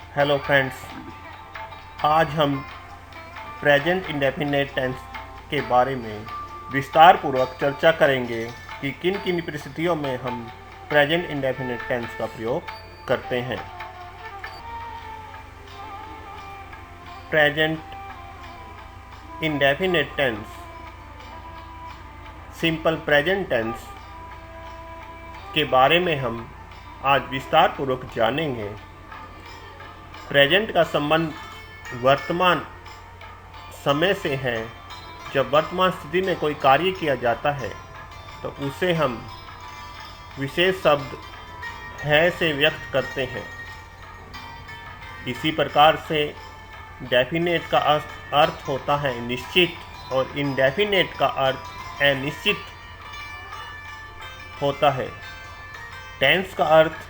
Hello friends, आज हम present indefinite tense के बारे में विस्तार पूर्वक चर्चा करेंगे कि किन किन परिस्थितियों में हम प्रेजेंट इंडेफिनेट टेंस का प्रयोग करते हैं। Present indefinite tense, simple present tense के बारे में हम आज विस्तार पूर्वक जानेंगे। प्रेजेंट का संबंध वर्तमान समय से है। जब वर्तमान स्थिति में कोई कार्य किया जाता है तो उसे हम विशेष शब्द है से व्यक्त करते हैं। इसी प्रकार से डेफिनेट का अर्थ होता है निश्चित और इनडेफिनेट का अर्थ अनिश्चित होता है। टेंस का अर्थ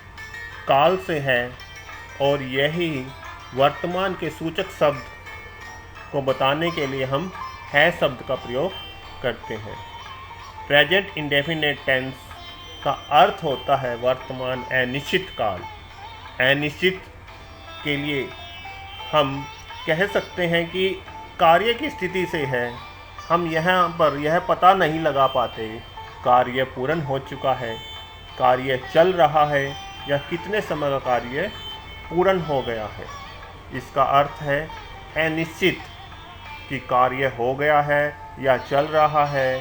काल से है और यही वर्तमान के सूचक शब्द को बताने के लिए हम है शब्द का प्रयोग करते हैं। प्रेजेंट इंडेफिनेट टेंस का अर्थ होता है वर्तमान अनिश्चित काल। अनिश्चित के लिए हम कह सकते हैं कि कार्य की स्थिति से है। हम यहाँ पर यह पता नहीं लगा पाते कार्य पूर्ण हो चुका है, कार्य चल रहा है या कितने समय का कार्य पूर्ण हो गया है। इसका अर्थ है अनिश्चित कि कार्य हो गया है या चल रहा है।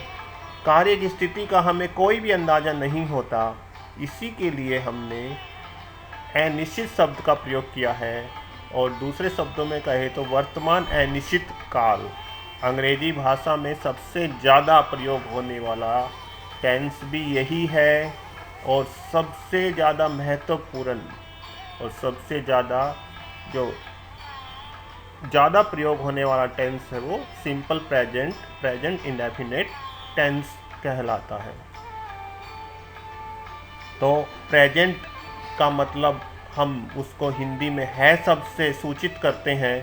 कार्य की स्थिति का हमें कोई भी अंदाज़ा नहीं होता। इसी के लिए हमने अनिश्चित शब्द का प्रयोग किया है। और दूसरे शब्दों में कहें तो वर्तमान अनिश्चित काल अंग्रेजी भाषा में सबसे ज़्यादा प्रयोग होने वाला टेंस भी यही है और सबसे ज़्यादा महत्वपूर्ण और सबसे ज़्यादा प्रयोग होने वाला टेंस है वो सिंपल प्रेजेंट इंडेफिनेट टेंस कहलाता है। तो प्रेजेंट का मतलब हम उसको हिंदी में है शब्द से सूचित करते हैं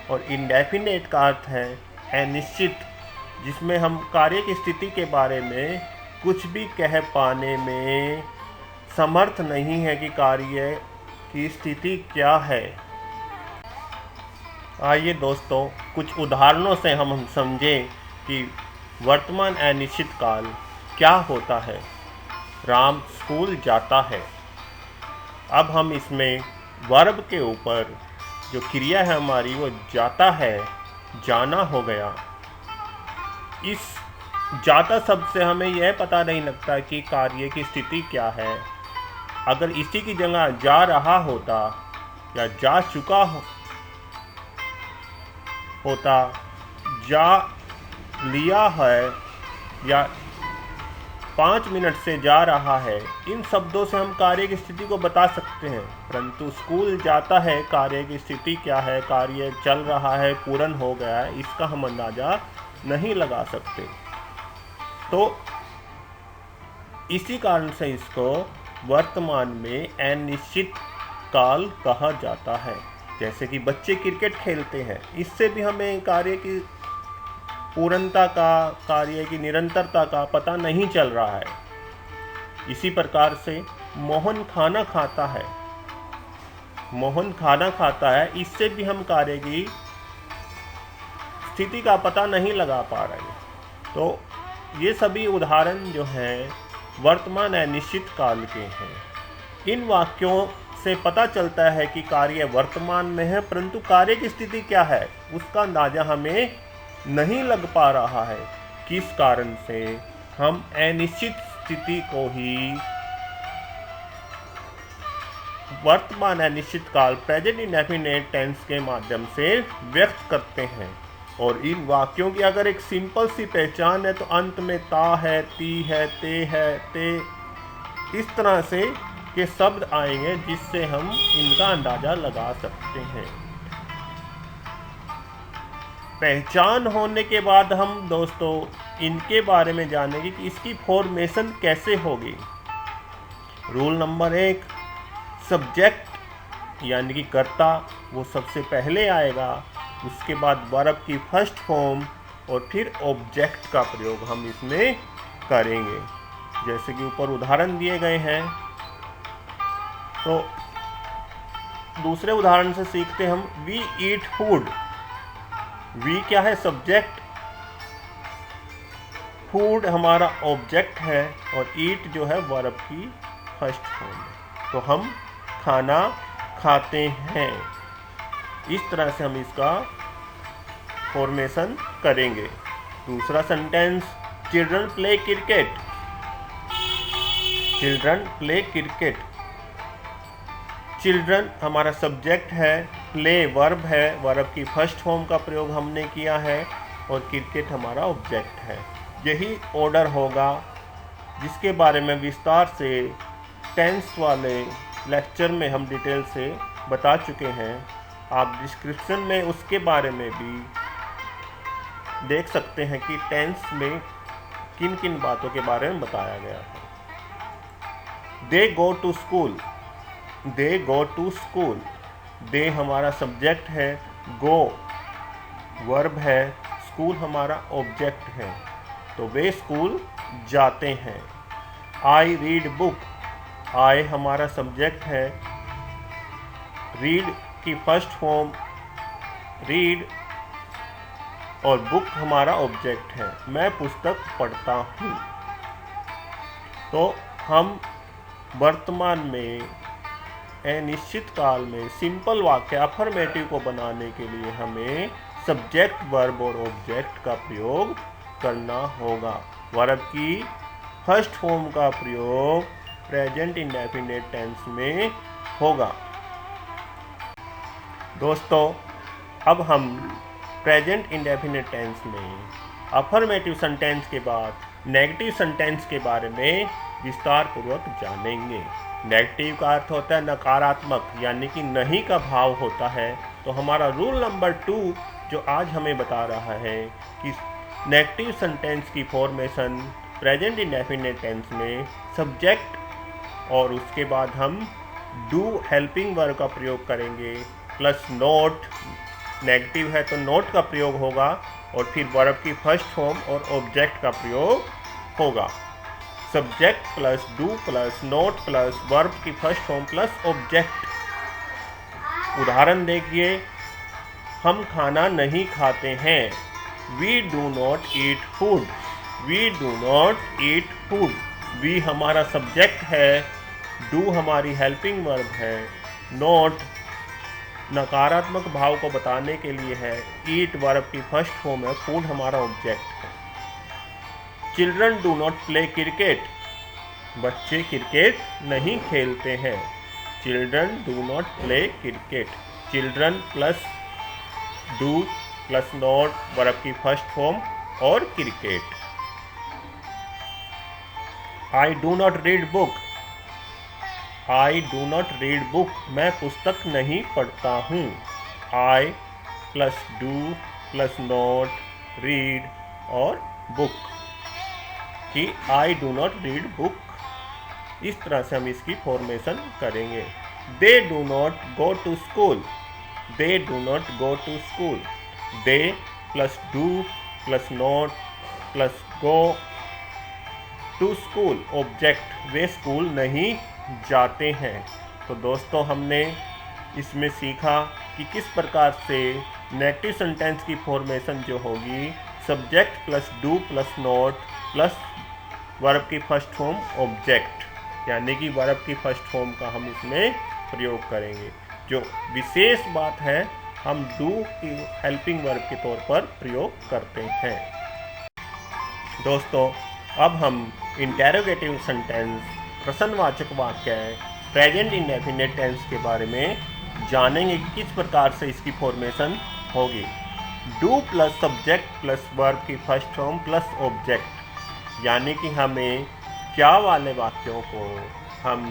और इंडेफिनेट का अर्थ है अनिश्चित, जिसमें हम कार्य की स्थिति के बारे में कुछ भी कह पाने में समर्थ नहीं है कि कार्य की स्थिति क्या है। आइए दोस्तों, कुछ उदाहरणों से हम समझें कि वर्तमान अनिश्चित काल क्या होता है। राम स्कूल जाता है। अब हम इसमें वर्ब के ऊपर जो क्रिया है हमारी वो जाता है, जाना हो गया। इस जाता शब्द से हमें यह पता नहीं लगता कि कार्य की स्थिति क्या है। अगर इसी की जगह जा रहा होता या जा चुका होता, जा लिया है या 5 मिनट से जा रहा है, इन शब्दों से हम कार्य की स्थिति को बता सकते हैं। परंतु स्कूल जाता है, कार्य की स्थिति क्या है, कार्य चल रहा है, पूर्ण हो गया है, इसका हम अंदाज़ा नहीं लगा सकते। तो इसी कारण से इसको वर्तमान में अनिश्चित काल कहा जाता है। जैसे कि बच्चे क्रिकेट खेलते हैं, इससे भी हमें कार्य की पूर्णता का, कार्य की निरंतरता का पता नहीं चल रहा है। इसी प्रकार से मोहन खाना खाता है। मोहन खाना खाता है, इससे भी हम कार्य की स्थिति का पता नहीं लगा पा रहे। तो ये सभी उदाहरण जो हैं वर्तमान अनिश्चित काल के हैं। इन वाक्यों से पता चलता है कि कार्य वर्तमान में है, परंतु कार्य की स्थिति क्या है उसका अंदाज़ा हमें नहीं लग पा रहा है। किस कारण से हम अनिश्चित स्थिति को ही वर्तमान अनिश्चित काल प्रेजेंट इंडेफिनेट टेंस के माध्यम से व्यक्त करते हैं। और इन वाक्यों की अगर एक सिंपल सी पहचान है तो अंत में ता है, ती है, ते, इस तरह से के शब्द आएंगे जिससे हम इनका अंदाज़ा लगा सकते हैं। पहचान होने के बाद हम दोस्तों इनके बारे में जानेंगे कि इसकी फॉर्मेशन कैसे होगी। रूल नंबर 1, सब्जेक्ट यानी कि कर्ता वो सबसे पहले आएगा, उसके बाद वर्ब की फर्स्ट फॉर्म और फिर ऑब्जेक्ट का प्रयोग हम इसमें करेंगे। जैसे कि ऊपर उदाहरण दिए गए हैं। तो दूसरे उदाहरण से सीखते हम वी ईट फूड। वी क्या है? सब्जेक्ट, फूड हमारा ऑब्जेक्ट है और ईट जो है वर्ब की फर्स्ट फॉर्म है। तो हम खाना खाते हैं। इस तरह से हम इसका फॉर्मेशन करेंगे। दूसरा sentence, children play cricket. Children play cricket. Children हमारा सब्जेक्ट है, प्ले वर्ब है, वर्ब की फर्स्ट फॉर्म का प्रयोग हमने किया है और क्रिकेट हमारा ऑब्जेक्ट है। यही ऑर्डर होगा जिसके बारे में विस्तार से टेंस वाले लेक्चर में हम डिटेल से बता चुके हैं। आप डिस्क्रिप्शन में उसके बारे में भी देख सकते हैं कि टेंस में किन किन बातों के बारे में बताया गया है। They go to school. They go to school. They हमारा सब्जेक्ट है, गो वर्ब है, स्कूल हमारा ऑब्जेक्ट है, तो वे स्कूल जाते हैं। आई रीड बुक। आई हमारा सब्जेक्ट है, रीड की फर्स्ट फॉर्म रीड और बुक हमारा ऑब्जेक्ट है। मैं पुस्तक पढ़ता हूँ। तो हम वर्तमान में अनिश्चित काल में सिंपल वाक्य अफर्मेटिव को बनाने के लिए हमें सब्जेक्ट, वर्ब और ऑब्जेक्ट का प्रयोग करना होगा। वर्ब की फर्स्ट फॉर्म का प्रयोग प्रेजेंट इंडेफिनिट टेंस में होगा। दोस्तों, अब हम प्रेजेंट इंडेफिनिट टेंस में अफर्मेटिव सेंटेंस के बाद नेगेटिव सेंटेंस के बारे में विस्तार पूर्वक जानेंगे। नेगेटिव का अर्थ होता है नकारात्मक, यानी कि नहीं का भाव होता है। तो हमारा रूल नंबर 2 जो आज हमें बता रहा है कि नेगेटिव सेंटेंस की फॉर्मेशन प्रेजेंट इंडेफिनिट टेंस में सब्जेक्ट और उसके बाद हम डू हेल्पिंग वर्ब का प्रयोग करेंगे प्लस नोट। नेगेटिव है तो नोट का प्रयोग होगा और फिर वर्ब की फर्स्ट फॉर्म और ऑब्जेक्ट का प्रयोग होगा। Subject plus do plus not plus verb की फर्स्ट फॉर्म प्लस ऑब्जेक्ट। उदाहरण देखिए, हम खाना नहीं खाते हैं। We do not eat food. We do not eat food. We हमारा सब्जेक्ट है, डू हमारी हेल्पिंग वर्ब है, नॉट नकारात्मक भाव को बताने के लिए है, ईट वर्ब की फर्स्ट फॉर्म है, फूड हमारा ऑब्जेक्ट है। Children do not play cricket. बच्चे क्रिकेट नहीं खेलते हैं। Children do not play cricket. Children plus do plus not verb की फर्स्ट फॉर्म और cricket. I do not read book. I do not read book. मैं पुस्तक नहीं पढ़ता हूँ। I plus do plus not read और बुक कि I do not read book. इस तरह से हम इसकी फॉर्मेशन करेंगे। They do not go to school. They do not go to school. They plus do plus not plus go to school object, वे school नहीं जाते हैं। तो दोस्तों, हमने इसमें सीखा कि किस प्रकार से नेगेटिव सेंटेंस की फॉर्मेशन जो होगी subject plus do plus not plus verb की फर्स्ट फॉर्म ऑब्जेक्ट, यानी कि वर्ब की फर्स्ट फॉर्म का हम इसमें प्रयोग करेंगे। जो विशेष बात है, हम डू की हेल्पिंग वर्ब के तौर पर प्रयोग करते हैं। दोस्तों, अब हम इंटेरोगेटिव सेंटेंस, प्रश्नवाचक वाक्य, प्रेजेंट इंडेफिनिट टेंस के बारे में जानेंगे कि किस प्रकार से इसकी फॉर्मेशन होगी। Do plus subject plus verb की फर्स्ट फॉर्म प्लस ऑब्जेक्ट, यानी कि हमें क्या वाले वाक्यों को हम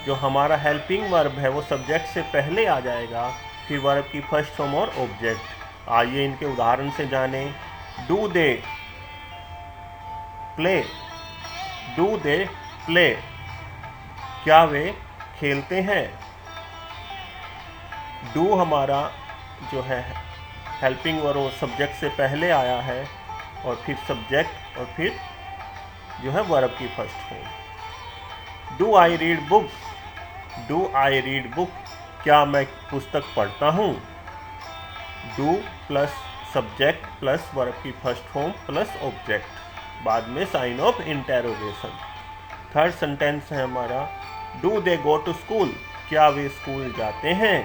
जो हमारा हेल्पिंग वर्ब है वो सब्जेक्ट से पहले आ जाएगा, फिर वर्ब की फर्स्ट फॉर्म और ऑब्जेक्ट। आइए इनके उदाहरण से जानें। Do they play. Do they play, क्या वे खेलते हैं। डू हमारा जो है हेल्पिंग वर्ब सब्जेक्ट से पहले आया है और फिर सब्जेक्ट और फिर जो है वर्ब की first form. Do I read book. Do I read book, क्या मैं पुस्तक पढ़ता हूँ। Do plus subject plus verb की फर्स्ट फॉर्म प्लस ऑब्जेक्ट, बाद में sign of interrogation. Third sentence है हमारा do they go to school, क्या वे स्कूल जाते हैं।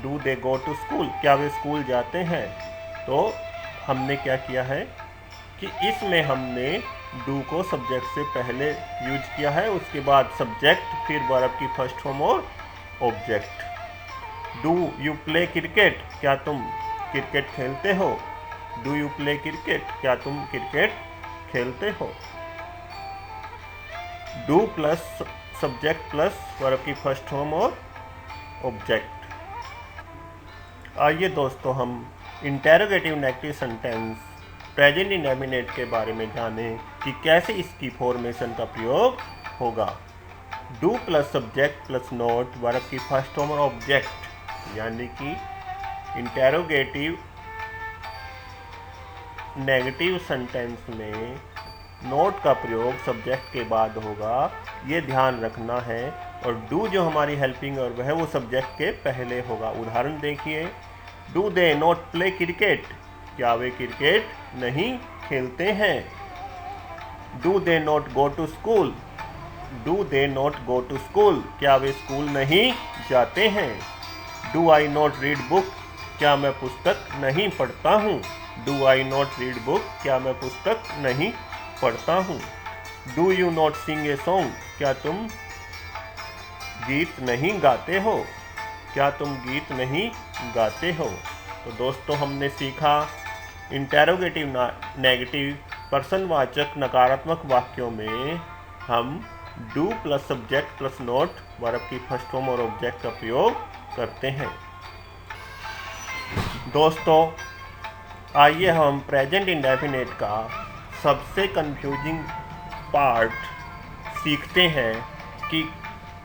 Do they go to school, क्या वे स्कूल जाते हैं। तो हमने क्या किया है कि इसमें हमने डू को सब्जेक्ट से पहले यूज किया है, उसके बाद सब्जेक्ट, फिर वर्ब की फर्स्ट फॉर्म और object. Do you play cricket, क्या तुम क्रिकेट खेलते हो। डू यू प्ले क्रिकेट, क्या तुम क्रिकेट खेलते हो। Do plus subject plus verb की फर्स्ट फॉर्म और ऑब्जेक्ट। आइए दोस्तों हम interrogative negative sentence present indefinite के बारे में जानें कि कैसे इसकी फॉर्मेशन का प्रयोग होगा। Do plus subject plus note verb की फर्स्ट फॉर्म और ऑब्जेक्ट, यानी कि इंटेरोगेटिव नेगेटिव सेंटेंस में नोट का प्रयोग सब्जेक्ट के बाद होगा, ये ध्यान रखना है। और डू जो हमारी हेल्पिंग वर्ब है वो सब्जेक्ट के पहले होगा। उदाहरण देखिए, do they not play cricket, क्या वे क्रिकेट नहीं खेलते हैं। Do they not go to school, do they not go to school, क्या वे स्कूल नहीं जाते हैं। Do I not read book, क्या मैं पुस्तक नहीं पढ़ता हूँ। Do I not read book, क्या मैं पुस्तक नहीं पढ़ता हूँ। Do you not sing a song, क्या तुम गीत नहीं गाते हो। क्या तुम गीत नहीं गाते हो। तो दोस्तों हमने सीखा इंटेरोगेटिव नेगेटिव पर्सनवाचक नकारात्मक वाक्यों में हम do plus subject plus note verb की फर्स्ट फॉर्म और ऑब्जेक्ट का प्रयोग करते हैं। दोस्तों आइए हम प्रेजेंट इंडेफिनिट का सबसे कंफ्यूजिंग पार्ट सीखते हैं कि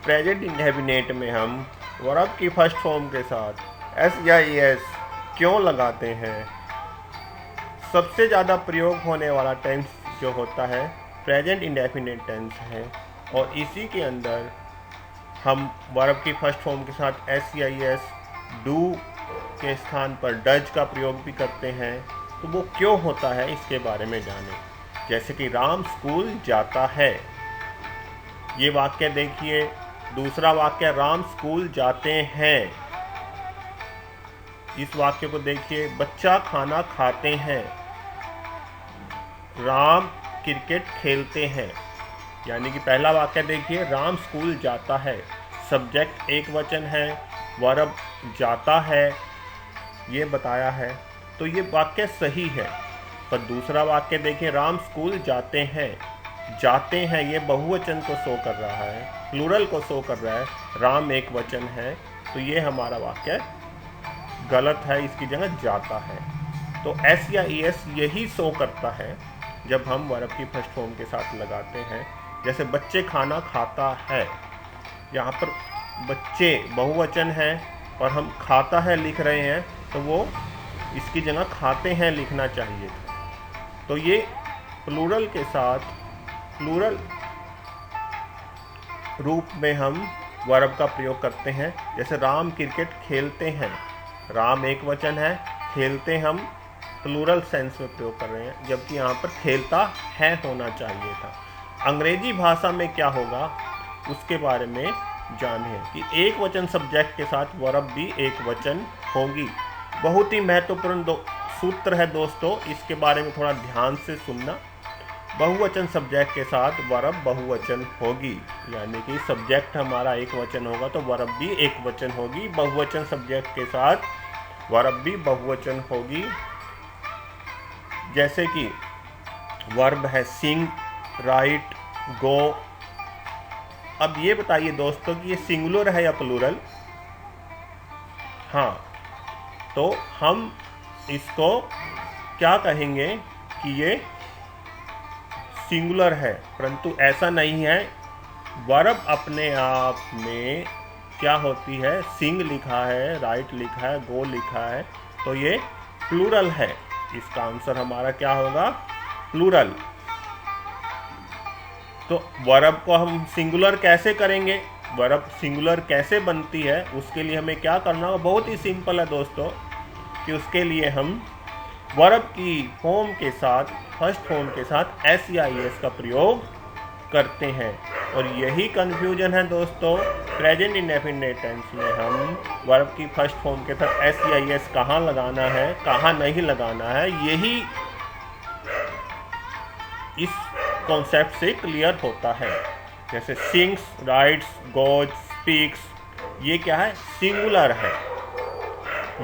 प्रेजेंट इंडेफिनिट में हम वर्ब की फर्स्ट फॉर्म के साथ एस या एस क्यों लगाते हैं। सबसे ज़्यादा प्रयोग होने वाला टेंस जो होता है प्रेजेंट इंडेफिनिट टेंस है, और इसी के अंदर हम वर्ब की फर्स्ट फॉर्म के साथ एस या एस डू के स्थान पर डज का प्रयोग भी करते हैं। तो वो क्यों होता है इसके बारे में जानें। जैसे कि राम स्कूल जाता है, ये वाक्य देखिए। दूसरा वाक्य राम स्कूल जाते हैं, इस वाक्य को देखिए। बच्चा खाना खाते हैं, राम क्रिकेट खेलते हैं। यानी कि पहला वाक्य देखिए, राम स्कूल जाता है, सब्जेक्ट एक वचन है, वर्ब जाता है, ये बताया है, तो ये वाक्य सही है। पर दूसरा वाक्य देखिए, राम स्कूल जाते हैं, जाते हैं ये बहुवचन को शो कर रहा है, प्लूरल को शो कर रहा है, राम एक वचन है, तो ये हमारा वाक्य गलत है, इसकी जगह जाता है। तो एस या एस यही शो करता है जब हम वर्ब की फर्स्ट फॉर्म के साथ लगाते हैं। जैसे बच्चे खाना खाता है, यहाँ पर बच्चे बहुवचन है और हम खाता है लिख रहे हैं, तो वो इसकी जगह खाते हैं लिखना चाहिए था। तो ये प्लूरल के साथ प्लूरल रूप में हम वर्ब का प्रयोग करते हैं। जैसे राम क्रिकेट खेलते हैं, राम एक वचन है, खेलते हम प्लूरल सेंस में प्रयोग कर रहे हैं, जबकि यहाँ पर खेलता है होना चाहिए था। अंग्रेजी भाषा में क्या होगा उसके बारे में जानिए कि एक वचन सब्जेक्ट के साथ वर्ब भी एक वचन होगी। बहुत ही महत्वपूर्ण सूत्र है दोस्तों, इसके बारे में थोड़ा ध्यान से सुनना। बहुवचन सब्जेक्ट के साथ वर्ब बहुवचन होगी, यानी कि सब्जेक्ट हमारा एक वचन होगा तो वर्ब भी एक वचन होगी। बहुवचन सब्जेक्ट के साथ वर्ब भी बहुवचन होगी। जैसे कि वर्ब है सिंग, राइट, गो। अब ये बताइए दोस्तों कि ये सिंगुलर है या प्लूरल। हाँ, तो हम इसको क्या कहेंगे कि ये सिंगुलर है, परंतु ऐसा नहीं है। वर्ब अपने आप में क्या होती है, सिंग लिखा है, राइट लिखा है, गो लिखा है, तो ये प्लूरल है। इसका आंसर हमारा क्या होगा, प्लूरल। तो वर्ब को हम सिंगुलर कैसे करेंगे, वर्ब सिंगुलर कैसे बनती है उसके लिए हमें क्या करना होगा, बहुत ही सिंपल है दोस्तों, कि उसके लिए हम वर्ब की फॉर्म के साथ, फर्स्ट फॉर्म के साथ एस या ई एस का प्रयोग करते हैं। और यही कन्फ्यूजन है दोस्तों, प्रेजेंट इंडेफिनिट टेंस में हम वर्ब की फर्स्ट फॉर्म के साथ एस या ई एस कहाँ लगाना है, कहाँ नहीं लगाना है, यही इस कॉन्सेप्ट से क्लियर होता है। जैसे सिंग्स, राइट्स, गोज, स्पीक्स, ये क्या है, सिंगुलर है।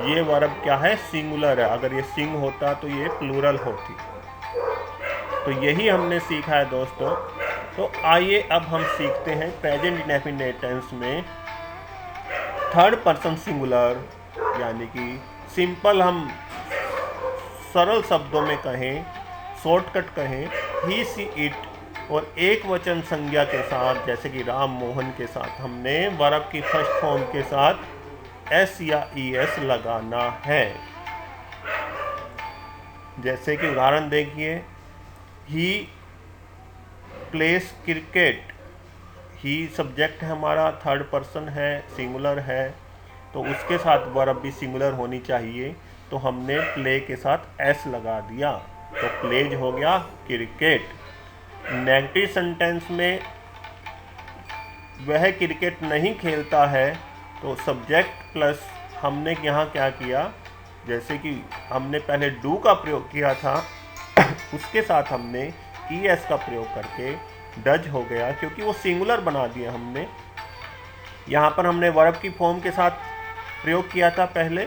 ये वर्ब क्या है, सिंगुलर है। अगर ये सिंग होता तो ये प्लूरल होती। तो यही हमने सीखा है दोस्तों। तो आइए अब हम सीखते हैं प्रेजेंट इंडेफिनिट टेंस में थर्ड पर्सन सिंगुलर, यानी कि सिंपल हम सरल शब्दों में कहें, शॉर्टकट कहें, ही, सी, इट और एक वचन संज्ञा के साथ, जैसे कि राम, मोहन के साथ हमने वर्ब की फर्स्ट फॉर्म के साथ एस या ई एस लगाना है। जैसे कि उदाहरण देखिए, ही प्लेस क्रिकेट। ही सब्जेक्ट है हमारा, थर्ड पर्सन है, सिंगुलर है, तो उसके साथ वर्ब भी सिंगुलर होनी चाहिए। तो हमने प्ले के साथ एस लगा दिया, तो प्लेज हो गया क्रिकेट। नेगेटिव सेंटेंस में वह क्रिकेट नहीं खेलता है, तो सब्जेक्ट प्लस हमने यहाँ क्या किया, जैसे कि हमने पहले डू का प्रयोग किया था उसके साथ हमने ई एस का प्रयोग करके डज हो गया, क्योंकि वो सिंगुलर बना दिया हमने। यहाँ पर हमने वर्ब की फॉर्म के साथ प्रयोग किया था पहले,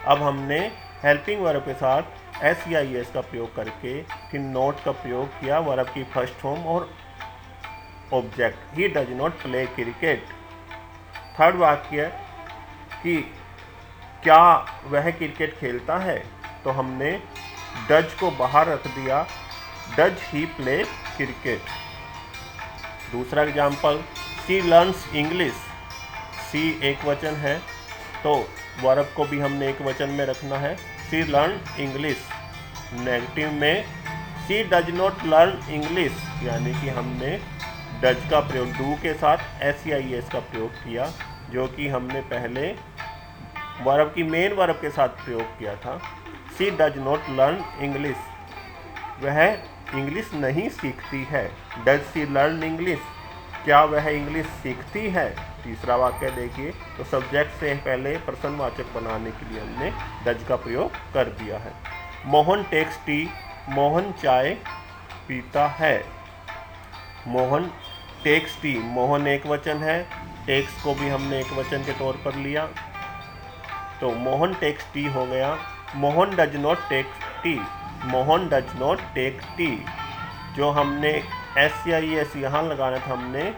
अब हमने हेल्पिंग वर्ब के साथ एस या ई एस का प्रयोग करके फिर नोट का प्रयोग किया वर्ब की फर्स्ट फॉर्म और object. He does not play cricket. Third वाक्य कि क्या वह क्रिकेट खेलता है, तो हमने डज को बाहर रख दिया, डज ही प्ले क्रिकेट। दूसरा एग्जाम्पल, सी लर्न्स इंग्लिश। सी एक वचन है, तो वर्ब को भी हमने एक वचन में रखना है, सी लर्न इंग्लिश। नेगेटिव में सी डज नॉट लर्न इंग्लिश, यानी कि हमने डज का प्रयोग डू के साथ एस या ई एस का प्रयोग किया, जो कि हमने पहले वर्ब की मेन वर्ब के साथ प्रयोग किया था। सी डज नॉट लर्न इंग्लिश, वह इंग्लिश नहीं सीखती है। डज सी लर्न इंग्लिश, क्या वह इंग्लिश सीखती है। तीसरा वाक्य देखिए, तो सब्जेक्ट से पहले प्रश्नवाचक बनाने के लिए हमने डज का प्रयोग कर दिया है। मोहन टेक्स टी, मोहन चाय पीता है। मोहन टेक्स टी, मोहन एक वचन है, टेक्स को भी हमने एक वचन के तौर पर लिया, तो मोहन टेक्स टी हो गया। Mohan does not take tea, Mohan does not take tea, जो हमने एस या ई एस यहाँ लगाना था हमने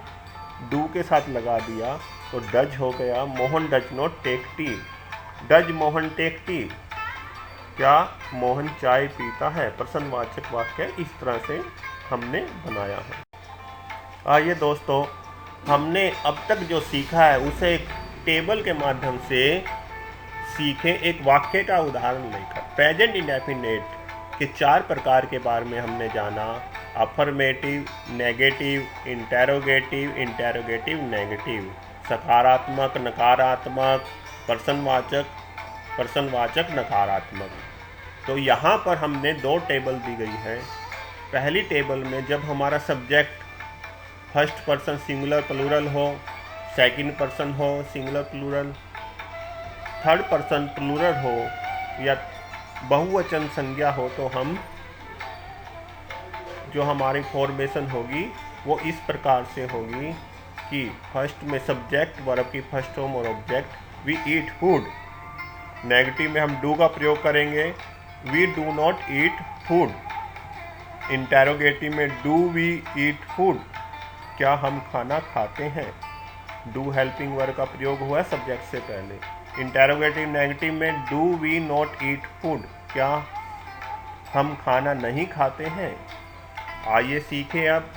डू के साथ लगा दिया, तो डज हो गया। Mohan does not take tea. Does Mohan take tea, क्या मोहन चाय पीता है। प्रश्नवाचक वाक्य इस तरह से हमने बनाया है। आइए दोस्तों, हमने अब तक जो सीखा है उसे एक टेबल के माध्यम से सीखें, एक वाक्य का उदाहरण लेकर। प्रेजेंट इंडेफिनिट के 4 प्रकार के बारे में हमने जाना, affirmative, negative, interrogative, interrogative negative, सकारात्मक, नकारात्मक, प्रश्नवाचक, प्रश्नवाचक नकारात्मक। तो यहाँ पर हमने 2 टेबल दी गई है। पहली टेबल में जब हमारा subject first person singular plural हो, सेकंड पर्सन हो singular plural, third person plural हो या बहुवचन संज्ञा हो, तो हम जो हमारी फॉर्मेशन होगी वो इस प्रकार से होगी कि फर्स्ट में सब्जेक्ट, वर्ब की फर्स्ट फॉर्म और object. We eat food. Negative में हम डू का प्रयोग करेंगे, we do not eat food. Interrogative में डू वी ईट फूड, क्या हम खाना खाते हैं। डू हेल्पिंग वर्ब का प्रयोग हुआ है सब्जेक्ट से पहले। इंटेरोगेटिव नेगेटिव में do we not eat food, क्या हम खाना नहीं खाते हैं। आइए सीखें अब,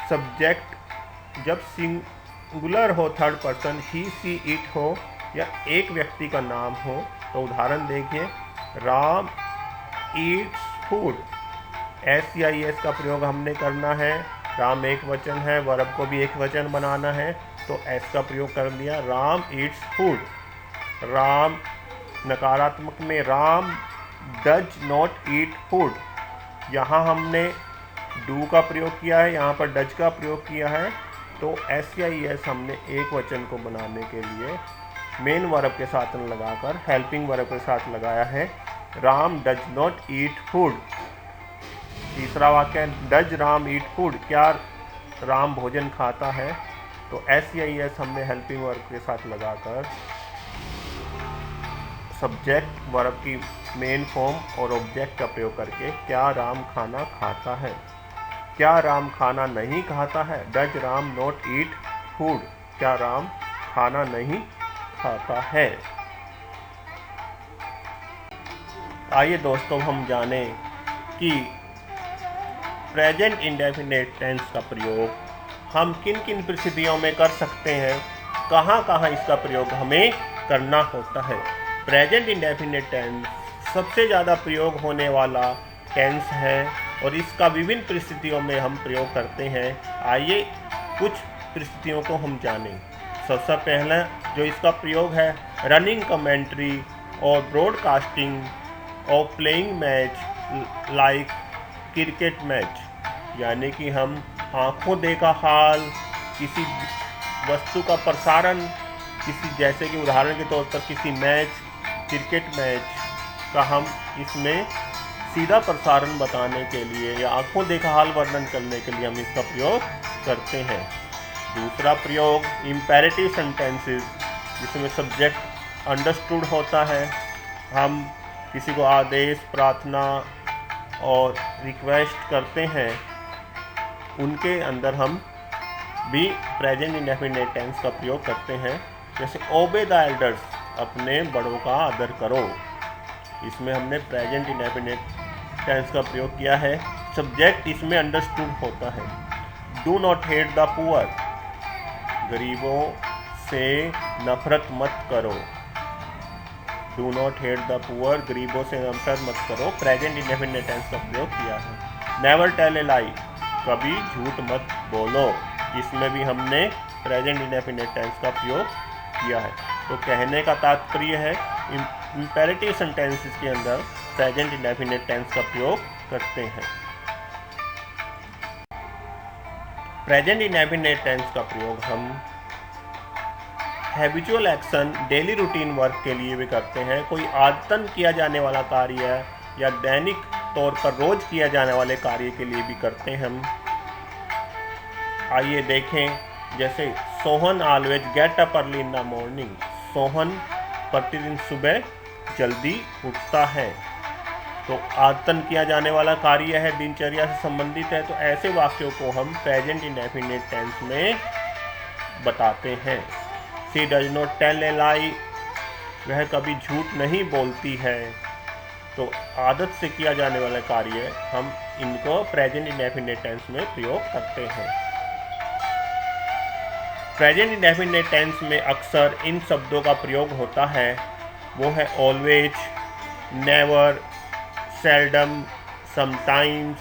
सब्जेक्ट जब सिंगुलर हो, third person, he see it हो या एक व्यक्ति का नाम हो, तो उदाहरण देखिए, राम ईट्स फूड। एस या एस का प्रयोग हमने करना है। राम एक वचन है, वर्ब को भी एक वचन बनाना है, तो एस का प्रयोग कर दिया। राम ईट्स फूड, राम नकारात्मक में Ram does not eat food, यहाँ हमने डू का प्रयोग किया है, यहाँ पर डज का प्रयोग किया है। तो एस या एस हमने एक वचन को बनाने के लिए मेन वर्ब के साथ लगाकर हेल्पिंग वर्ब के साथ लगाया है। Ram does not eat food. तीसरा वाक्य है डज राम ईट फूड, क्या राम भोजन खाता है। तो एस या एस हमने हेल्पिंग वर्ब के साथ लगाकर सब्जेक्ट वर्ब की मेन फॉर्म और ऑब्जेक्ट का प्रयोग करके क्या राम खाना खाता है, क्या राम खाना नहीं खाता है। Does Ram not eat food, क्या राम खाना नहीं खाता है। आइए दोस्तों हम जानें कि प्रेजेंट इंडेफिनिट टेंस का प्रयोग हम किन किन परिस्थितियों में कर सकते हैं, कहाँ कहाँ इसका प्रयोग हमें करना होता है। प्रेजेंट इंडेफिनिट टेंस सबसे ज़्यादा प्रयोग होने वाला टेंस है और इसका विभिन्न परिस्थितियों में हम प्रयोग करते हैं। आइए कुछ परिस्थितियों को हम जानें। सबसे पहला जो इसका प्रयोग है, रनिंग कमेंट्री और ब्रॉडकास्टिंग और playing match like cricket match, यानी कि हम आंखों देखा हाल किसी वस्तु का प्रसारण, किसी जैसे कि उदाहरण के तौर पर किसी मैच, क्रिकेट मैच का हम इसमें सीधा प्रसारण बताने के लिए या आंखों देखा हाल वर्णन करने के लिए हम इसका प्रयोग करते हैं। दूसरा प्रयोग इम्पेरेटिव सेंटेंसेस, जिसमें सब्जेक्ट अंडरस्टूड होता है। हम किसी को आदेश, प्रार्थना और रिक्वेस्ट करते हैं, उनके अंदर हम भी प्रेजेंट इंडेफिनिट टेंस का प्रयोग करते हैं। जैसे ओबे द एल्डर्स, अपने बड़ों का आदर करो, इसमें हमने प्रेजेंट इंडेफिनिट टेंस का प्रयोग किया है। सब्जेक्ट इसमें अंडरस्टूड होता है। Do not hate the poor, गरीबों से नफरत मत करो। Do not hate the poor, गरीबों से नफरत मत करो, प्रेजेंट इंडेफिनिट टेंस का प्रयोग किया है। नेवर टेल ए लाई, कभी झूठ मत बोलो, इसमें भी हमने प्रेजेंट इंडेफिनिट टेंस का प्रयोग किया है। तो कहने का तात्पर्य है इम्पेरेटिव सेंटेंसेस के अंदर प्रेजेंट इंडेफिनिट टेंस का प्रयोग करते हैं। प्रेजेंट इंडेफिनिट टेंस का प्रयोग हम habitual action, daily routine work के लिए भी करते हैं। कोई आदतन किया जाने वाला कार्य या दैनिक तौर पर रोज किया जाने वाले कार्य के लिए भी करते हैं हम। आइए देखें, जैसे Sohan always get up early in the morning, Sohan प्रतिदिन सुबह जल्दी उठता है। तो आदतन किया जाने वाला कार्य है, दिनचर्या से संबंधित है, तो ऐसे वाक्यों को हम प्रेजेंट इंडेफिनिट टेंस में बताते हैं। She does not tell a lie, वह कभी झूठ नहीं बोलती है। तो आदत से किया जाने वाला कार्य हम इनको प्रेजेंट इंडेफिनिट टेंस में प्रयोग करते हैं। प्रेजेंट इंडेफिनिट टेंस में अक्सर इन शब्दों का प्रयोग होता है, वो है always, never, seldom, sometimes,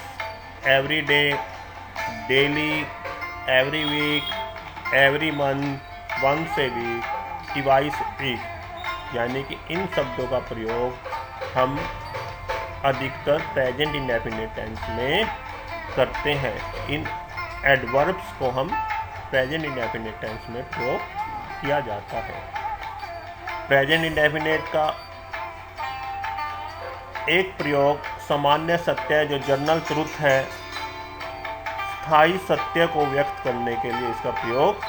every day, daily, every week, every month, once a week, twice week, यानी कि इन शब्दों का प्रयोग हम अधिकतर प्रेजेंट इंडेफिनिट टेंस में करते हैं। इन एडवर्ब्स को हम प्रेजेंट इंडेफिनिट टेंस में प्रयोग किया जाता है। प्रेजेंट इंडेफिनिट का एक प्रयोग सामान्य सत्य, जो जनरल ट्रुथ है, स्थायी सत्य को व्यक्त करने के लिए इसका प्रयोग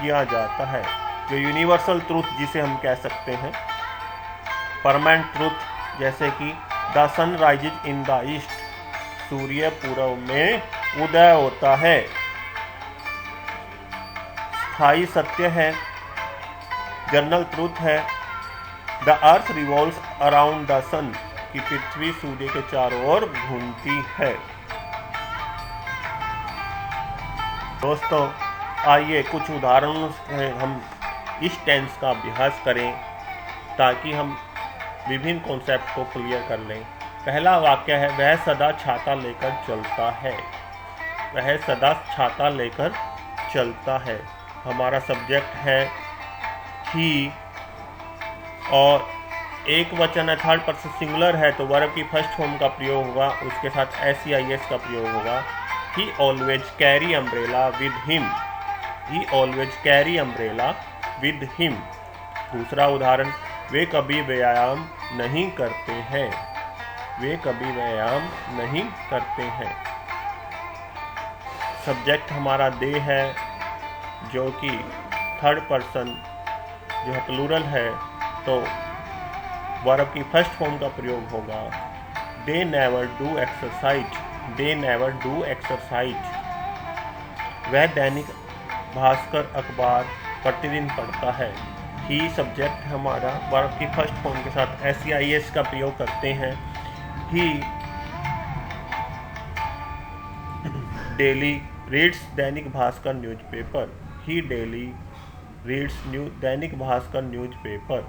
किया जाता है। जो यूनिवर्सल ट्रुथ जिसे हम कह सकते हैं, परमानेंट ट्रुथ, जैसे कि the sun rises in the east, सूर्य पूर्व में उदय होता है, स्थायी सत्य है, जनरल ट्रुथ है। The earth revolves around the sun, कि पृथ्वी सूर्य के चारों ओर घूमती है। दोस्तों आइए कुछ उदाहरणों से हम इस टेंस का अभ्यास करें ताकि हम विभिन्न कॉन्सेप्ट को क्लियर कर लें। पहला वाक्य है, वह सदा छाता लेकर चलता है। वह सदा छाता लेकर चलता है। हमारा सब्जेक्ट है ही, और एक वचन है, थर्ड पर्सन सिंगुलर है, तो वर्ब की फर्स्ट फॉर्म का प्रयोग होगा, उसके साथ SEIS का प्रयोग होगा। ही always carry umbrella with him. He always carry umbrella with him. दूसरा उदाहरण, वे कभी व्यायाम नहीं करते हैं। वे कभी व्यायाम नहीं करते हैं। सब्जेक्ट हमारा दे है, जो कि थर्ड पर्सन जो है प्लूरल है, तो वर्ब की फर्स्ट फॉर्म का प्रयोग होगा। They never do exercise. They never do exercise. वह दैनिक भास्कर अखबार प्रतिदिन पढ़ता है। ही सब्जेक्ट हमारा वर्ब की फर्स्ट फॉर्म के साथ SEIS का प्रयोग करते हैं। ही daily reads Dainik Bhaskar newspaper. ही daily reads Dainik Bhaskar newspaper.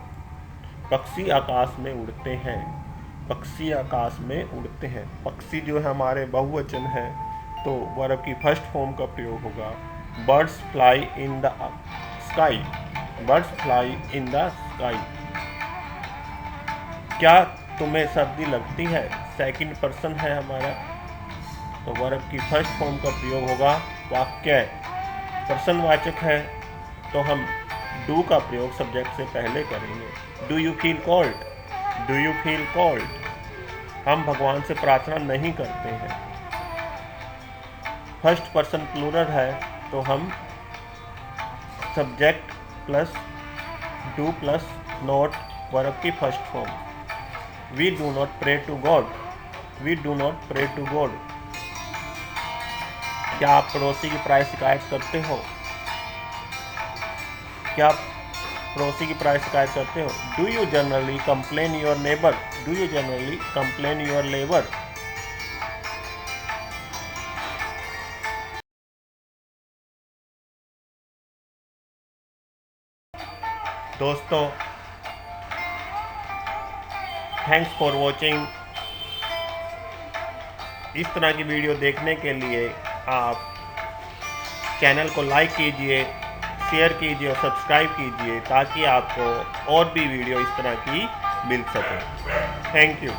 पक्षी आकाश में उड़ते हैं। पक्षी आकाश में उड़ते हैं। पक्षी जो है हमारे बहुवचन है, तो वर्ब की फर्स्ट फॉर्म का प्रयोग होगा। Birds fly in the sky. Birds fly in the sky. क्या तुम्हें सर्दी लगती है? सेकंड पर्सन है हमारा, तो वर्ब की फर्स्ट फॉर्म का प्रयोग होगा। वाक्य प्रश्नवाचक है, तो हम डू का प्रयोग सब्जेक्ट से पहले करेंगे। Do you feel cold? Do you feel cold? हम भगवान से प्रार्थना नहीं करते हैं। फर्स्ट पर्सन प्लूरल है, तो हम subject plus do plus not verb की first form. We do not pray to God. We do not pray to God. क्या आप पड़ोसी की प्राय शिकायत करते हो? क्या आप पड़ोसी की प्राय शिकायत करते हो? Do you generally complain your neighbour? Do you generally complain your neighbour? दोस्तों, थैंक्स फॉर वॉचिंग। इस तरह की वीडियो देखने के लिए आप चैनल को लाइक कीजिए, शेयर कीजिए और सब्सक्राइब कीजिए, ताकि आपको और भी वीडियो इस तरह की मिल सके। Thank you.